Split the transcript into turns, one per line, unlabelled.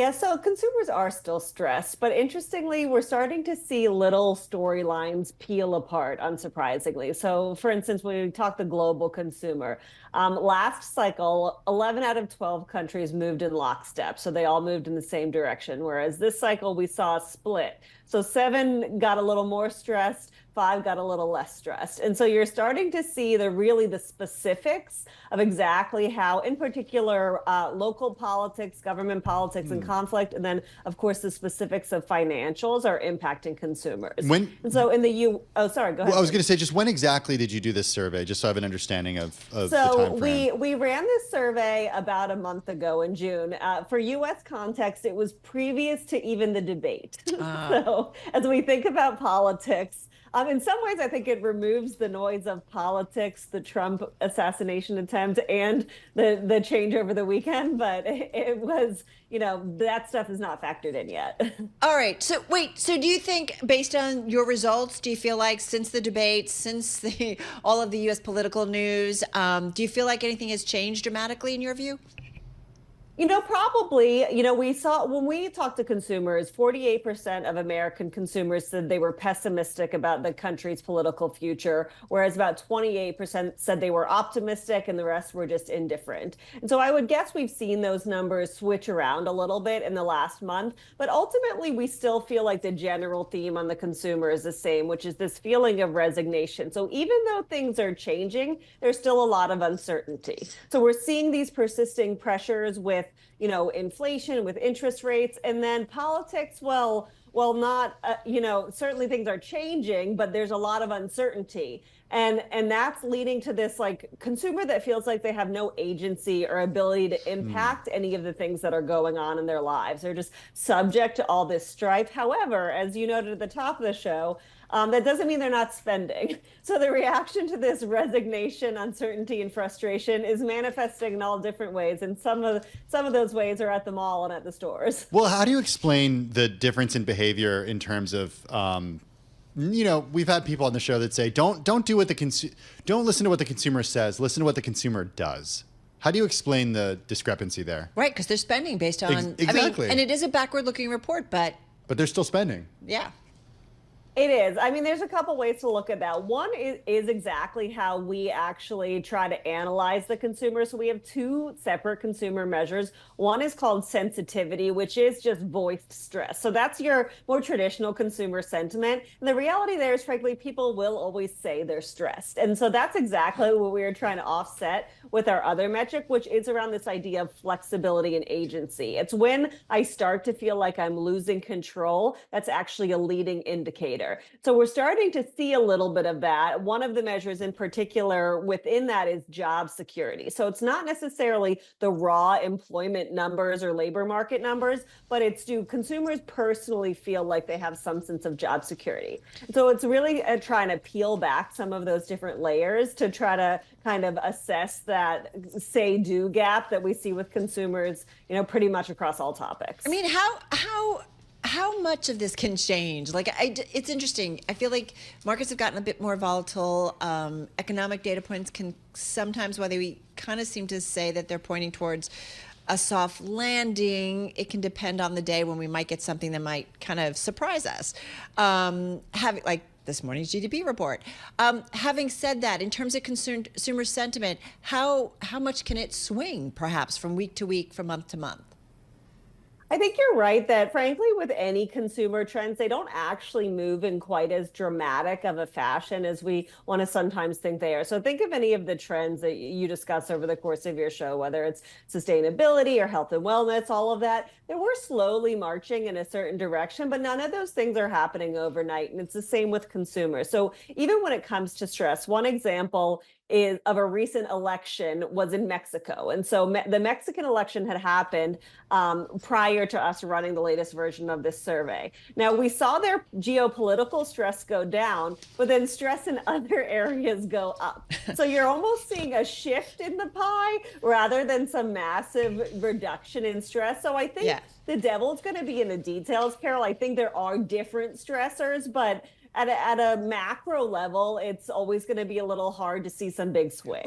Yeah, so consumers are still stressed, but interestingly, we're starting to see little storylines peel apart, unsurprisingly. So, for instance, when we talk the global consumer, last cycle, 11 out of 12 countries moved in lockstep. So they all moved in the same direction. Whereas this cycle, we saw a split. So seven got a little more stressed, five got a little less stressed. And so you're starting to see the specifics of exactly how, in particular, local politics, government politics, and conflict, and then, of course, the specifics of financials are impacting consumers. And so in the oh, sorry, go ahead.
Well, I was going to say, just when exactly did you do this survey, just so I have an understanding of the
So
time frame?
we ran this survey about a month ago in June. For U.S. context, it was previous to even the debate. So as we think about politics, in some ways, I think it removes the noise of politics, the Trump assassination attempt, and the change over the weekend. But it was, that stuff is not factored in yet.
All right. So wait. So do you think, based on your results, do you feel like since the debate, since all of the U.S. political news, do you feel like anything has changed dramatically in your view?
Probably, we saw when we talked to consumers, 48% of American consumers said they were pessimistic about the country's political future, whereas about 28% said they were optimistic and the rest were just indifferent. And so I would guess we've seen those numbers switch around a little bit in the last month, but ultimately we still feel like the general theme on the consumer is the same, which is this feeling of resignation. So even though things are changing, there's still a lot of uncertainty. So we're seeing these persisting pressures with inflation, with interest rates, and then politics, not, certainly things are changing, but there's a lot of uncertainty. And that's leading to this consumer that feels like they have no agency or ability to impact any of the things that are going on in their lives. They're just subject to all this strife. However, as you noted at the top of the show, that doesn't mean they're not spending. So the reaction to this resignation, uncertainty, and frustration is manifesting in all different ways. And some of those ways are at the mall and at the stores.
Well, how do you explain the difference in behavior in terms of, we've had people on the show that say, don't listen to what the consumer says, listen to what the consumer does. How do you explain the discrepancy there?
Right, because they're spending based on
exactly.
and it is a backward-looking report, but
they're still spending.
Yeah.
It is. There's a couple ways to look at that. One is exactly how we actually try to analyze the consumer. So we have two separate consumer measures. One is called sensitivity, which is just voiced stress. So that's your more traditional consumer sentiment. And the reality there is, frankly, people will always say they're stressed. And so that's exactly what we are trying to offset with our other metric, which is around this idea of flexibility and agency. It's when I start to feel like I'm losing control, that's actually a leading indicator. So we're starting to see a little bit of that. One of the measures in particular within that is job security. So it's not necessarily the raw employment numbers or labor market numbers, but it's, do consumers personally feel like they have some sense of job security? So it's really trying to peel back some of those different layers to try to kind of assess that say-do gap that we see with consumers, pretty much across all topics.
How much of this can change? It's interesting. I feel like markets have gotten a bit more volatile. Economic data points can sometimes, whether we kind of seem to say that they're pointing towards a soft landing, it can depend on the day when we might get something that might kind of surprise us. Having like this morning's GDP report. Having said that, in terms of consumer sentiment, how much can it swing, perhaps, from week to week, from month to month?
I think you're right that, frankly, with any consumer trends, they don't actually move in quite as dramatic of a fashion as we want to sometimes think they are. So think of any of the trends that you discuss over the course of your show, whether it's sustainability or health and wellness, all of that. They were slowly marching in a certain direction, but none of those things are happening overnight. And it's the same with consumers. So even when it comes to stress, one example of a recent election was in Mexico. And so the Mexican election had happened prior to us running the latest version of this survey. Now, we saw their geopolitical stress go down, but then stress in other areas go up. So you're almost seeing a shift in the pie rather than some massive reduction in stress. So I think the devil's going to be in the details, Carol. I think there are different stressors, but at a macro level, it's always going to be a little hard to see some big swings.